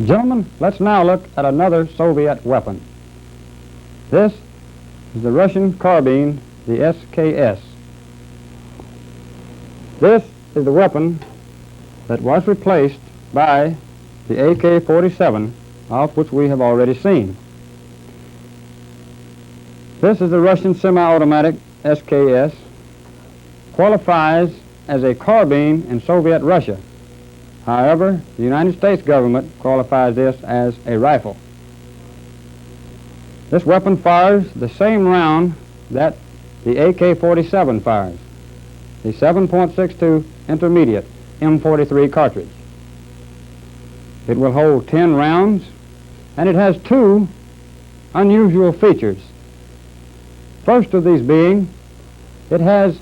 Gentlemen, let's now look at another Soviet weapon. This is the Russian carbine, the SKS. This is the weapon that was replaced by the AK-47, of which we have already seen. This is the Russian semi-automatic SKS, qualifies as a carbine in Soviet Russia. However, the United States government qualifies this as a rifle. This weapon fires the same round that the AK-47 fires, the 7.62 intermediate M43 cartridge. It will hold 10 rounds, and it has two unusual features. First of these being, it has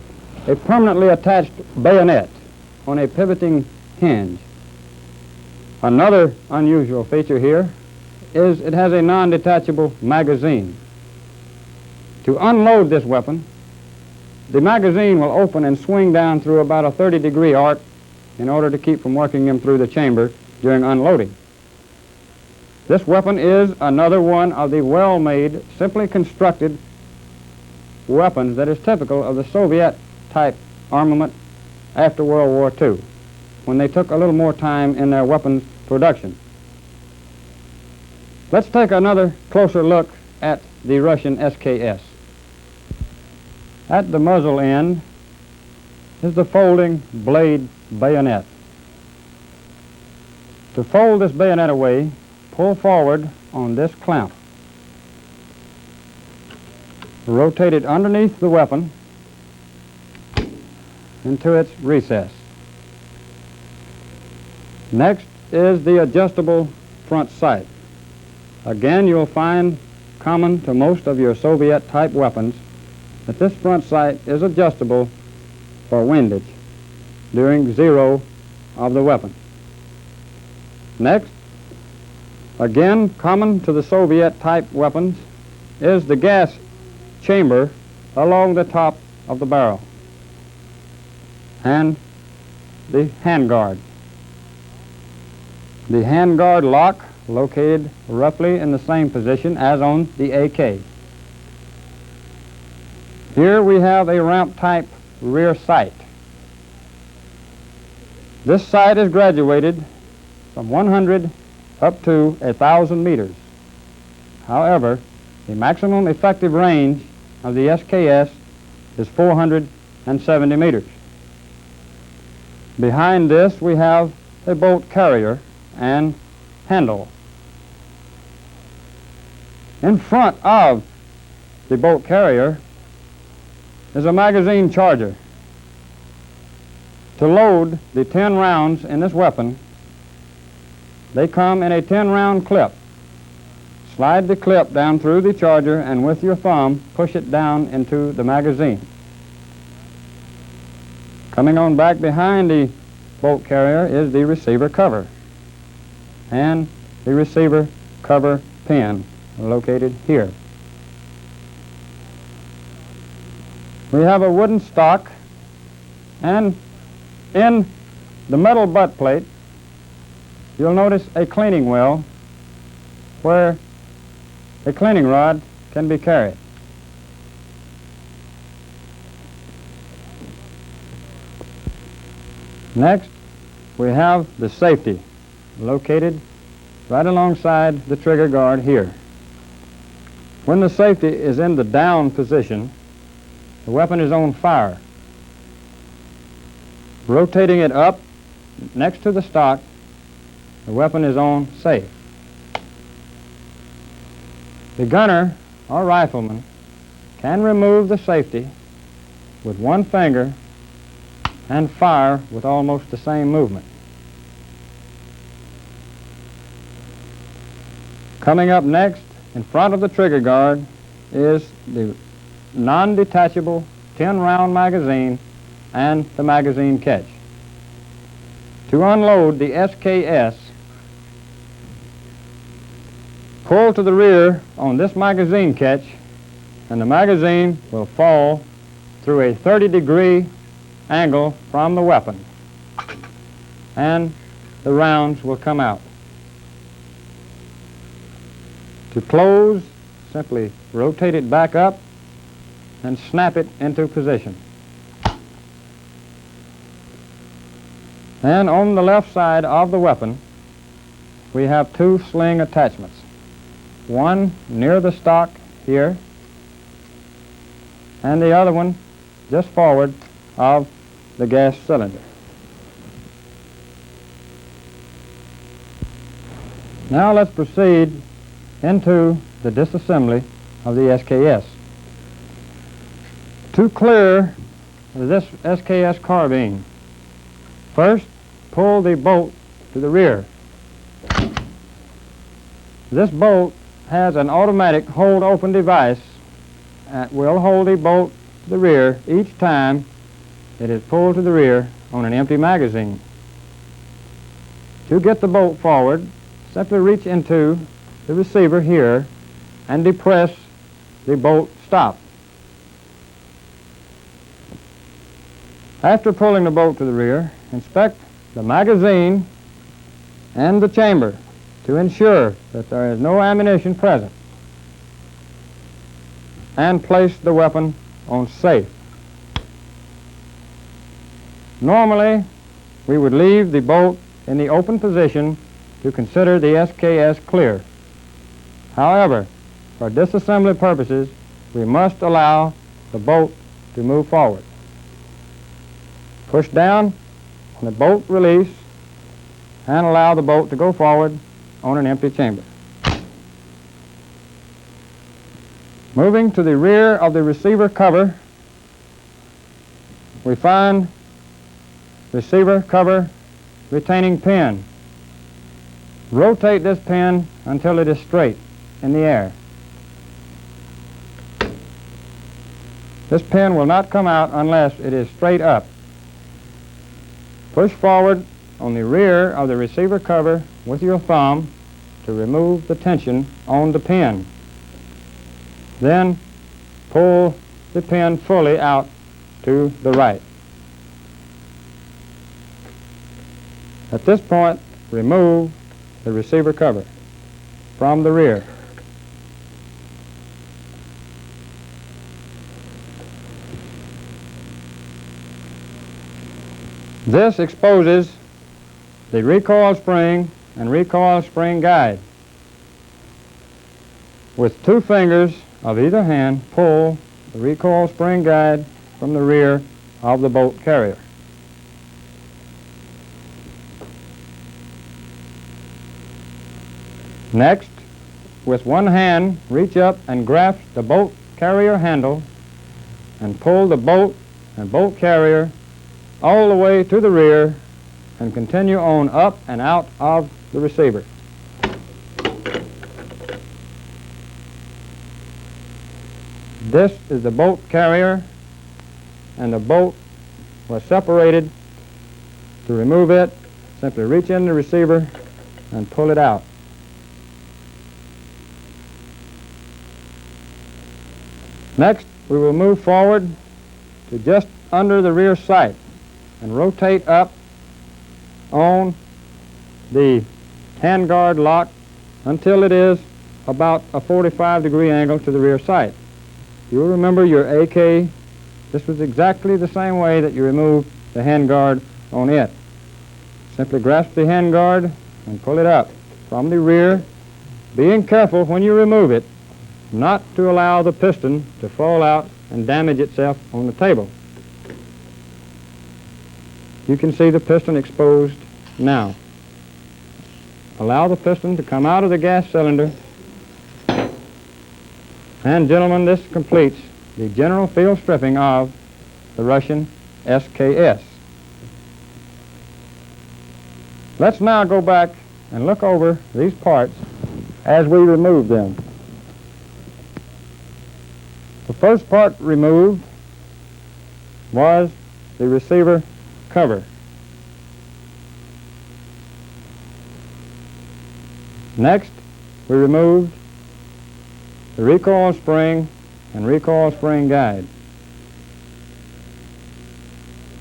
a permanently attached bayonet on a pivoting hinge. Another unusual feature here is it has a non-detachable magazine. To unload this weapon, the magazine will open and swing down through about a 30-degree arc in order to keep from working him through the chamber during unloading. This weapon is another one of the well-made, simply constructed weapons that is typical of the Soviet-type armament after World War II, when they took a little more time in their weapons production. Let's take another closer look at the Russian SKS. At the muzzle end is the folding blade bayonet. To fold this bayonet away, pull forward on this clamp. Rotate it underneath the weapon into its recess. Next is the adjustable front sight. Again, you'll find common to most of your Soviet-type weapons that this front sight is adjustable for windage during zero of the weapon. Next, again common to the Soviet-type weapons, is the gas chamber along the top of the barrel and the handguard. The handguard lock located roughly in the same position as on the AK. Here we have a ramp-type rear sight. This sight is graduated from 100 up to 1,000 meters. However, the maximum effective range of the SKS is 470 meters. Behind this we have a bolt carrier and handle. In front of the bolt carrier is a magazine charger. To load the 10 rounds in this weapon, they come in a 10-round clip. Slide the clip down through the charger and with your thumb push it down into the magazine. Coming on back behind the bolt carrier is the receiver cover and the receiver cover pin located here. We have a wooden stock, and in the metal butt plate you'll notice a cleaning well where a cleaning rod can be carried. Next, we have the safety located right alongside the trigger guard here. When the safety is in the down position, the weapon is on fire. Rotating it up next to the stock, the weapon is on safe. The gunner or rifleman can remove the safety with one finger and fire with almost the same movement. Coming up next, in front of the trigger guard, is the non-detachable 10-round magazine and the magazine catch. To unload the SKS, pull to the rear on this magazine catch, and the magazine will fall through a 30-degree angle from the weapon, and the rounds will come out. To close, simply rotate it back up and snap it into position. And on the left side of the weapon, we have two sling attachments. One near the stock here, and the other one just forward of the gas cylinder. Now let's proceed into the disassembly of the SKS. To clear this SKS carbine, first pull the bolt to the rear. This bolt has an automatic hold open device that will hold the bolt to the rear each time it is pulled to the rear on an empty magazine. To get the bolt forward, simply reach into the receiver here and depress the bolt stop. After pulling the bolt to the rear, inspect the magazine and the chamber to ensure that there is no ammunition present, and place the weapon on safe. Normally, we would leave the bolt in the open position to consider the SKS clear. However, for disassembly purposes, we must allow the bolt to move forward. Push down on the bolt release and allow the bolt to go forward on an empty chamber. Moving to the rear of the receiver cover, we find receiver cover retaining pin. Rotate this pin until it is straight in the air. This pin will not come out unless it is straight up. Push forward on the rear of the receiver cover with your thumb to remove the tension on the pin. Then pull the pin fully out to the right. At this point, remove the receiver cover from the rear. This exposes the recoil spring and recoil spring guide. With two fingers of either hand, pull the recoil spring guide from the rear of the bolt carrier. Next, with one hand, reach up and grasp the bolt carrier handle and pull the bolt and bolt carrier all the way to the rear and continue on up and out of the receiver. This is the bolt carrier, and the bolt was separated. To remove it, simply reach in the receiver and pull it out. Next, we will move forward to just under the rear sight and rotate up on the handguard lock until it is about a 45-degree angle to the rear sight. You'll remember your AK, this was exactly the same way that you remove the handguard on it. Simply grasp the handguard and pull it up from the rear, being careful when you remove it not to allow the piston to fall out and damage itself on the table. You can see the piston exposed now. Allow the piston to come out of the gas cylinder. And gentlemen, this completes the general field stripping of the Russian SKS. Let's now go back and look over these parts as we remove them. The first part removed was the receiver cover. Next, we removed the recoil spring and recoil spring guide.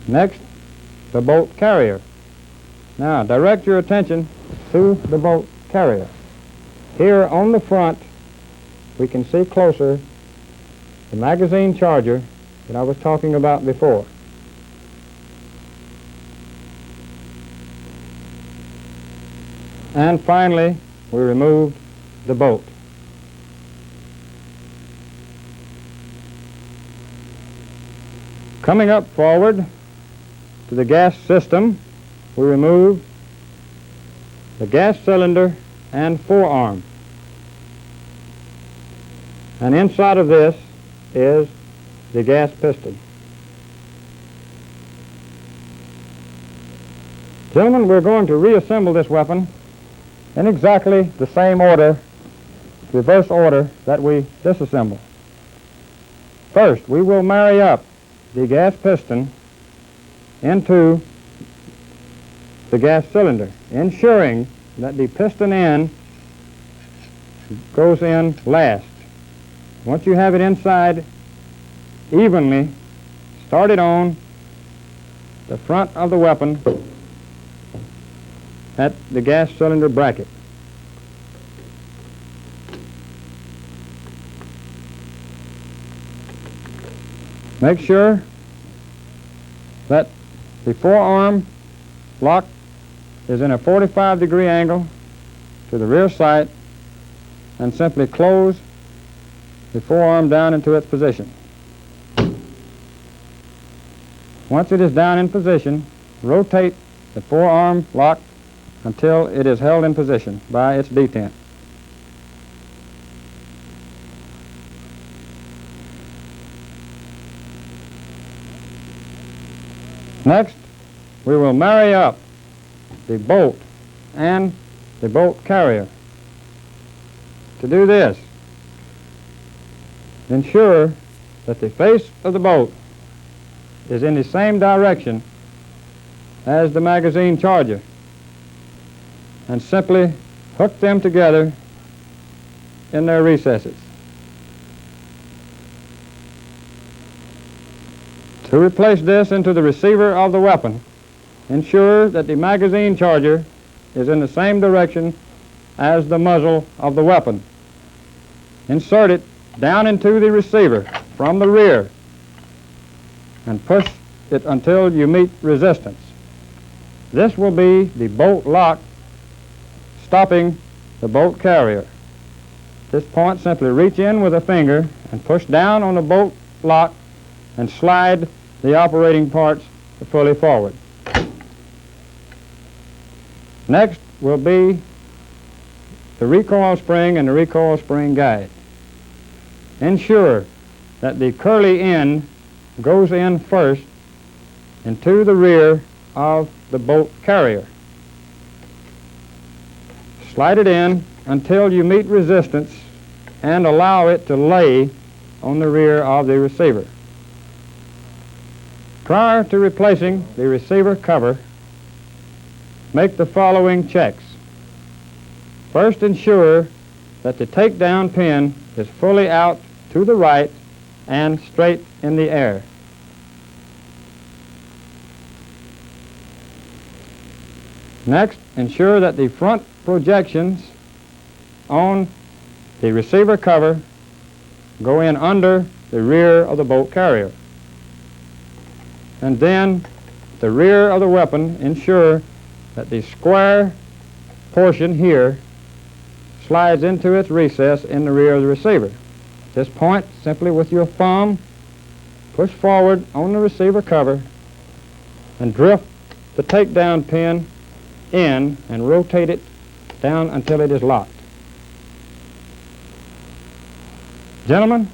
Next, the bolt carrier. Now, direct your attention to the bolt carrier. Here on the front we can see closer the magazine charger that I was talking about before. And finally, we removed the bolt. Coming up forward to the gas system, we remove the gas cylinder and forearm. And inside of this is the gas piston. Gentlemen, we're going to reassemble this weapon in exactly the same order, reverse order, that we disassemble. First, we will marry up the gas piston into the gas cylinder, ensuring that the piston end goes in last. Once you have it inside evenly, start it on the front of the weapon at the gas cylinder bracket. Make sure that the forearm lock is in a 45-degree angle to the rear sight, and simply close the forearm down into its position. Once it is down in position, rotate the forearm lock until it is held in position by its detent. Next, we will marry up the bolt and the bolt carrier. To do this, ensure that the face of the bolt is in the same direction as the magazine charger, and simply hook them together in their recesses. To replace this into the receiver of the weapon, ensure that the magazine charger is in the same direction as the muzzle of the weapon. Insert it down into the receiver from the rear and push it until you meet resistance. This will be the bolt lock stopping the bolt carrier. At this point, simply reach in with a finger and push down on the bolt lock and slide the operating parts fully forward. Next will be the recoil spring and the recoil spring guide. Ensure that the curly end goes in first into the rear of the bolt carrier. Slide it in until you meet resistance and allow it to lay on the rear of the receiver. Prior to replacing the receiver cover, make the following checks. First, ensure that the takedown pin is fully out to the right and straight in the air. Next, ensure that the front projections on the receiver cover go in under the rear of the bolt carrier. And then, the rear of the weapon, ensure that the square portion here slides into its recess in the rear of the receiver. At this point, simply with your thumb, push forward on the receiver cover and drift the takedown pin in and rotate it down until it is locked. Gentlemen,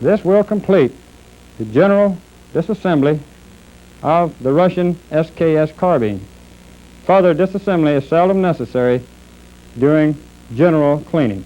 this will complete the general disassembly of the Russian SKS Carbine. Further disassembly is seldom necessary during general cleaning.